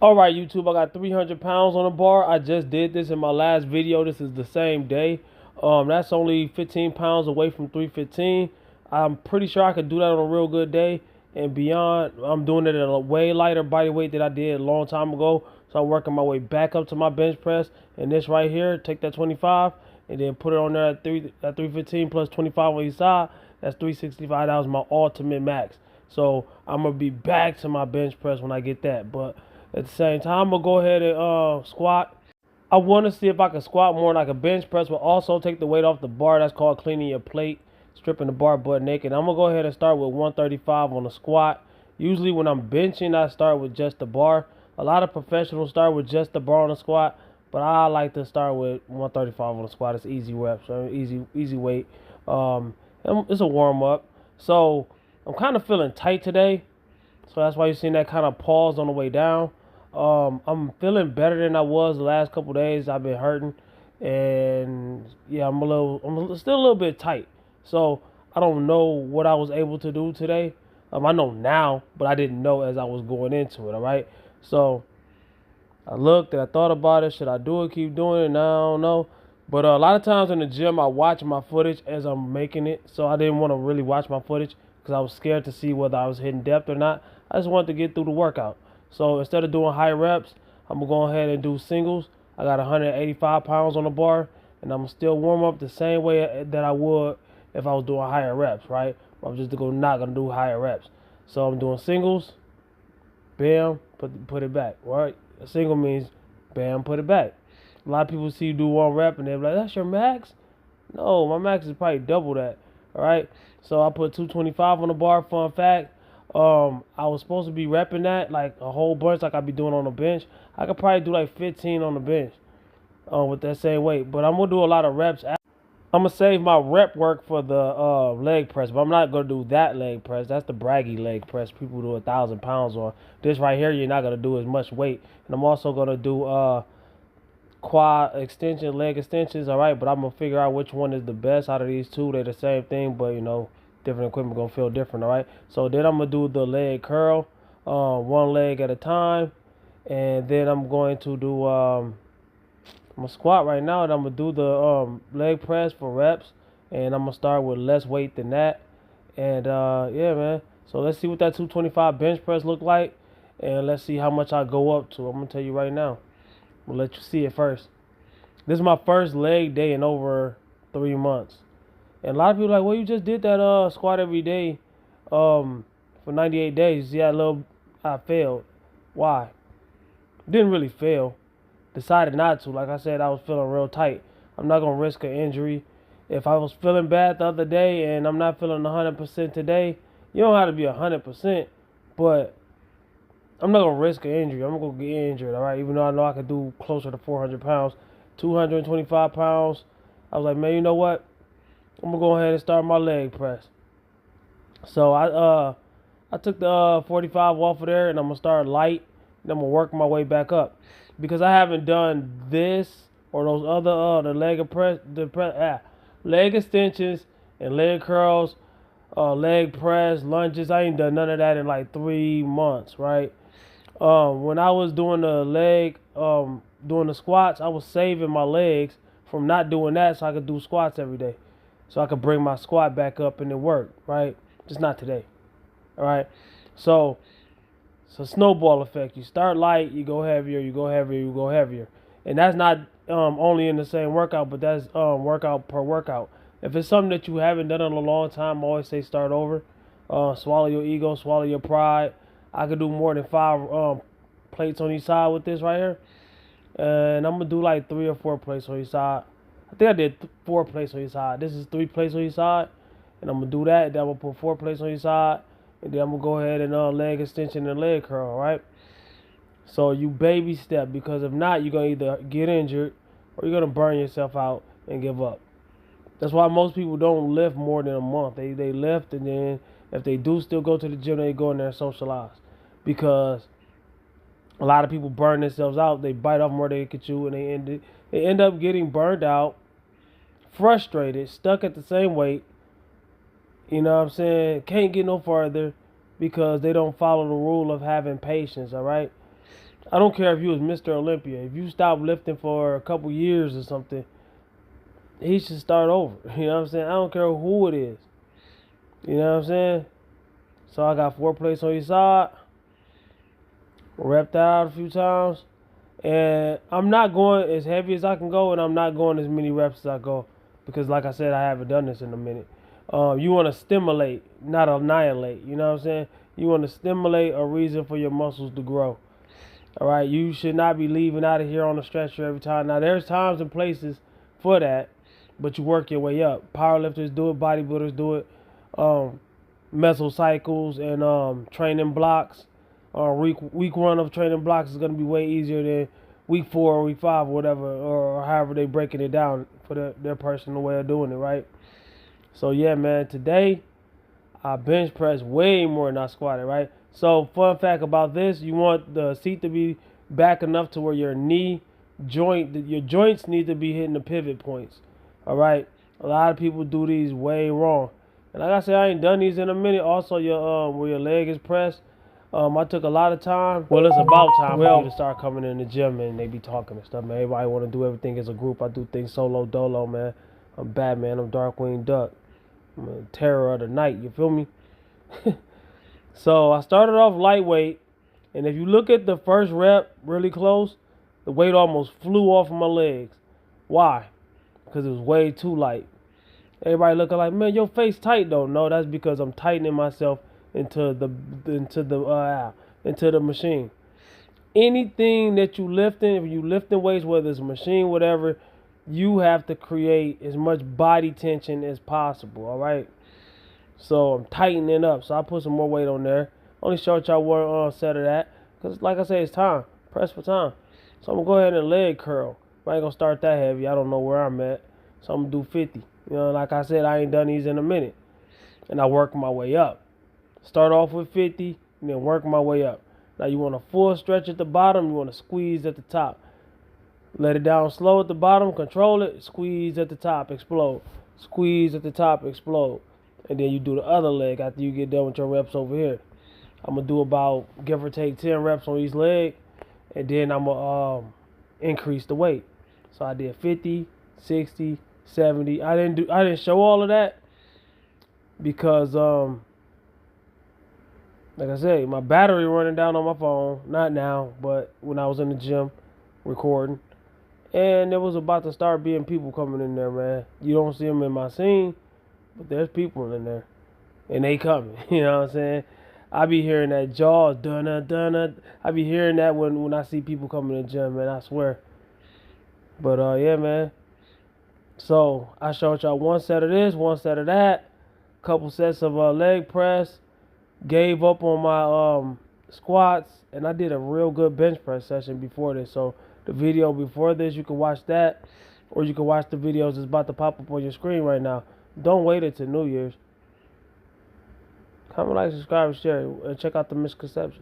All right, YouTube, I got 300 pounds on the bar. I just did this in my last video. This is the same day. That's only 15 pounds away from 315. I'm pretty sure I could do that on a real good day and beyond. I'm doing it at a way lighter body weight than I did a long time ago. So I'm working my way back up to my bench press. And this right here, take that 25 and then put it on there at 315 plus 25 on each side. That's 365. That was my ultimate max. So I'm gonna be back to my bench press when I get that. But at the same time, I'm gonna go ahead and squat. I want to see if I can squat more like a bench press, but also take the weight off the bar. That's called cleaning your plate, stripping the bar butt naked. I'm gonna go ahead and start with 135 on the squat. Usually when I'm benching, I start with just the bar. A lot of professionals start with just the bar on the squat, but I like to start with 135 on the squat. It's easy reps, so easy weight. And it's a warm up. So I'm kind of feeling tight today, so that's why you're seeing that kind of pause on the way down. I'm feeling better than I was the last couple days. I've been hurting, and yeah, still a little bit tight. So I don't know what I was able to do today. I know now, but I didn't know as I was going into it. All right, so I looked and I thought about it. Should I do it? Keep doing it? No, I don't know. But a lot of times in the gym, I watch my footage as I'm making it. So I didn't want to really watch my footage because I was scared to see whether I was hitting depth or not. I just wanted to get through the workout. So instead of doing high reps, I'm going to go ahead and do singles. I got 185 pounds on the bar, and I'm still warm up the same way that I would if I was doing higher reps, right? I'm just not going to do higher reps. So I'm doing singles, bam, put it back, right? A single means bam, put it back. A lot of people see you do one rep and they're like, that's your max? No, my max is probably double that. All right. So I put 225 on the bar. Fun fact. I was supposed to be repping that like a whole bunch, like I'd be doing on the bench. I could probably do like 15 on the bench, with that same weight. But I'm gonna do a lot of reps. I'm gonna save my rep work for the leg press, but I'm not gonna do that leg press. That's the braggy leg press. People do 1,000 pounds on. This right here, you're not gonna do as much weight. And I'm also gonna do quad extension, leg extensions. All right, but I'm gonna figure out which one is the best out of these two. They're the same thing, but different equipment gonna feel different. All right. So then I'm gonna do the leg curl, one leg at a time, and then I'm going to do I'm gonna squat right now, and I'm gonna do the leg press for reps, and I'm gonna start with less weight than that. And yeah, man. So let's see what that 225 bench press look like, and let's see how much I go up to. I'm gonna tell you right now. We'll let you see it first. This is my first leg day in over 3 months, and a lot of people are like, well, you just did that squat every day, for 98 days. Yeah, I failed. Why? Didn't really fail. Decided not to. Like I said, I was feeling real tight. I'm not gonna risk an injury. If I was feeling bad the other day and I'm not feeling 100% today, you don't have to be 100%, but I'm not gonna risk an injury. I'm gonna get injured, all right. Even though I know I could do closer to 400 pounds, 225 pounds. I was like, man, you know what? I'm gonna go ahead and start my leg press. So I took the 45 off of there, and I'm gonna start light, and I'm gonna work my way back up because I haven't done this or those other the leg extensions and leg curls, leg press, lunges. I ain't done none of that in like 3 months, right? When I was doing doing the squats, I was saving my legs from not doing that so I could do squats every day, so I could bring my squat back up and it worked, right? Just not today. All right. So it's a snowball effect. You start light, you go heavier, you go heavier, you go heavier. And that's not only in the same workout, but that's workout per workout. If it's something that you haven't done in a long time, I always say start over. Swallow your ego, swallow your pride. I could do more than 5 plates on each side with this right here. And I'm going to do like 3 or 4 plates on each side. I think I did 4 plates on each side. This is 3 plates on each side. And I'm going to do that. Then I'm going to put 4 plates on each side. And then I'm going to go ahead and leg extension and leg curl, right? So you baby step, because if not, you're going to either get injured or you're going to burn yourself out and give up. That's why most people don't lift more than a month. They lift, and then if they do still go to the gym, they go in there and socialize. Because a lot of people burn themselves out. They bite off more than they can chew, and they end up getting burned out, frustrated, stuck at the same weight. You know what I'm saying? Can't get no further because they don't follow the rule of having patience, all right? I don't care if you was Mr. Olympia. If you stop lifting for a couple years or something, he should start over. You know what I'm saying? I don't care who it is. You know what I'm saying? So I got 4 plates on each side. Rep that out a few times. And I'm not going as heavy as I can go, and I'm not going as many reps as I go. Because like I said, I haven't done this in a minute. You want to stimulate, not annihilate. You know what I'm saying? You want to stimulate a reason for your muscles to grow. All right? You should not be leaving out of here on a stretcher every time. Now, there's times and places for that, but you work your way up. Powerlifters do it. Bodybuilders do it. Mesocycles and training blocks. Week 1 of training blocks is going to be way easier than week 4 or week 5 or whatever, or however they breaking it down for their personal way of doing it, right? So yeah, man, today I bench pressed way more than I squatted, right? So fun fact about this, you want the seat to be back enough to where your your joints need to be hitting the pivot points, all right? A lot of people do these way wrong. And like I said, I ain't done these in a minute. Also, where your leg is pressed, I took a lot of time. Well, it's about time for you to start coming in the gym and they be talking and stuff, man. Everybody want to do everything as a group. I do things solo dolo, man. I'm Batman. I'm Darkwing Duck. I'm a terror of the night. You feel me? So I started off lightweight, and if you look at the first rep really close, the weight almost flew off of my legs. Why? Because it was way too light. Everybody looking like, man, your face tight though. No, that's because I'm tightening myself into the machine. Anything that you lifting, if you lifting weights, whether it's a machine, whatever, you have to create as much body tension as possible. All right. So I'm tightening up. So I put some more weight on there. Only showed y'all one set of that because, like I said, it's time. Press for time. So I'm gonna go ahead and leg curl. I ain't gonna start that heavy. I don't know where I'm at. So I'm gonna do 50. You know, like I said, I ain't done these in a minute, and I work my way up. Start off with 50 and then work my way up. Now you want a full stretch at the bottom, you want to squeeze at the top. Let it down slow at the bottom, control it, squeeze at the top, explode. Squeeze at the top, explode. And then you do the other leg after you get done with your reps over here. I'm going to do about, give or take, 10 reps on each leg, and then I'm going to increase the weight. So I did 50, 60, 70. I didn't show all of that because like I said, my battery running down on my phone. Not now, but when I was in the gym recording. And there was about to start being people coming in there, man. You don't see them in my scene, but there's people in there. And they coming, you know what I'm saying? I be hearing that jaws, dun-dun-dun-dun. I be hearing that when I see people coming in the gym, man, I swear. But, yeah, man. So, I showed y'all one set of this, one set of that. Couple sets of leg press. Gave up on my squats, and I did a real good bench press session before this. So the video before this, you can watch that, or you can watch the videos that's about to pop up on your screen right now. Don't wait until New Year's. Comment, like, subscribe, and share, and check out the misconceptions.